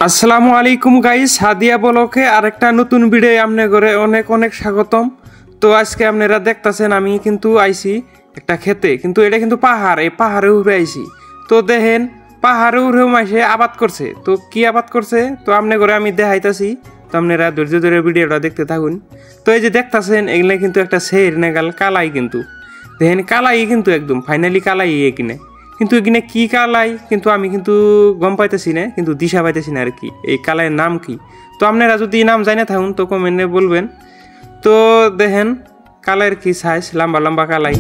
আসসালামু আলাইকুম গাইস, হাদিয়া ব্লকে আরেকটা নতুন ভিডিও আপনি করে অনেক অনেক স্বাগতম। তো আজকে আপনারা দেখতেছেন আমি কিন্তু আইছি একটা খেতে, কিন্তু এটা কিন্তু পাহাড়, এই পাহাড়ে উঠে আইছি। তো দেখেন পাহাড়ে উঠেও মাসে আবাদ করছে। তো কি আবাদ করছে তো আপনি করে আমি দেখাইতাছি। তো আপনারা ধৈর্য ধরে ভিডিওটা দেখতে থাকুন। তো এই যে দেখতেছেন এগুলো কিন্তু একটা সের নেগাল কালাই, কিন্তু দেখেন কালাই কিন্তু একদম ফাইনালি কালাই কিনে, কিন্তু এখানে কি কালাই কিন্তু আমি কিন্তু গম পাইতেছি না, কিন্তু দিশা পাইতেছি না আর কি এই কালাইয়ের নাম কি। তো আপনারা যদি নাম জানে থাকুন তো কমেন্টে বলবেন। তো দেখেন কালাইয়ের কি সাইজ, লম্বা লম্বা কালাই।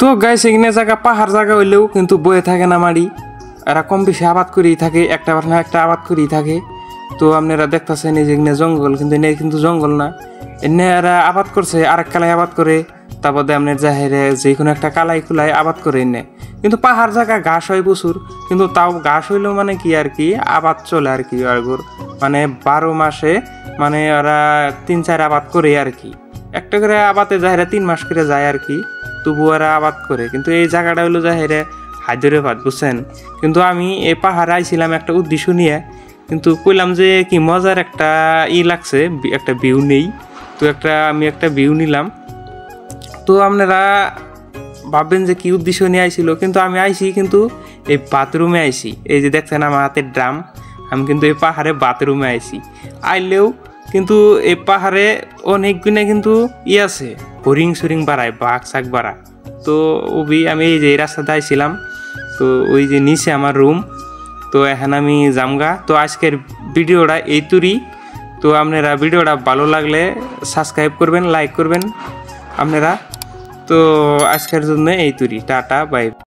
তো গাইস এখানে জায়গা পাহাড় জায়গা হইলেও কিন্তু বয়ে থাকে না মাড়ি, এরা কম বেশি আবাদ করেই থাকে, একটা না একটা আবাদ করেই থাকে। তো আপনারা দেখতেছেন এই যে এখানে জঙ্গল, কিন্তু এনে কিন্তু জঙ্গল না, এনে এরা আবাদ করছে আরেক কালাই আবাদ করে, তারপরে আপনার জাহেরে যে কোনো একটা কালাই কুলাই আবাদ করে এনে। কিন্তু পাহাড় জায়গা ঘাস হয় প্রচুর, কিন্তু তাও ঘাস হইলেও মানে কি আর কি আবাদ চলে আর কি, মানে 12 মাসে মানে ওরা 3-4 আবাদ করে আর কি, একটা করে আবাদে জাহেরা 3 মাস করে যায় আর কি, তবু ওরা আবাদ করে। কিন্তু এই জায়গাটা হইলো জাহেরে হায়দরে ভাত, বুঝছেন। কিন্তু আমি এই পাহাড়ে আইছিলাম একটা উদ্দেশ্য নিয়ে, কিন্তু কইলাম যে কি মজার একটা লাগছে, একটা ভিউ নেই। তো আমি একটা ভিউ নিলাম। তো আপনারা ভাববেন যে কি উদ্দেশ্য নিয়ে আইছিল, কিন্তু আমি আইছি কিন্তু এই বাথরুমে আইছি। এই যে দেখছেন আমার হাতের ড্রাম, আমি কিন্তু এই পাহাড়ে বাথরুমে আইছি। আইলেও কিন্তু এই পাহাড়ে অনেক গুণে কিন্তু আছে, হরিং সরিং বাড়ায়, বাঘ শাক বাড়ায়। তো আমি এই যে এই রাস্তাতে আইছিলাম, তো ওই যে নিচে আমার রুম। তো এখন আমি জামগা। তো আজকের ভিডিওটা এই তুরি। তো আপনারা ভিডিওটা ভালো লাগলে সাবস্ক্রাইব করবেন, লাইক করবেন আপনারা। তো আজকের জন্য এই তুরি, টাটা বাই।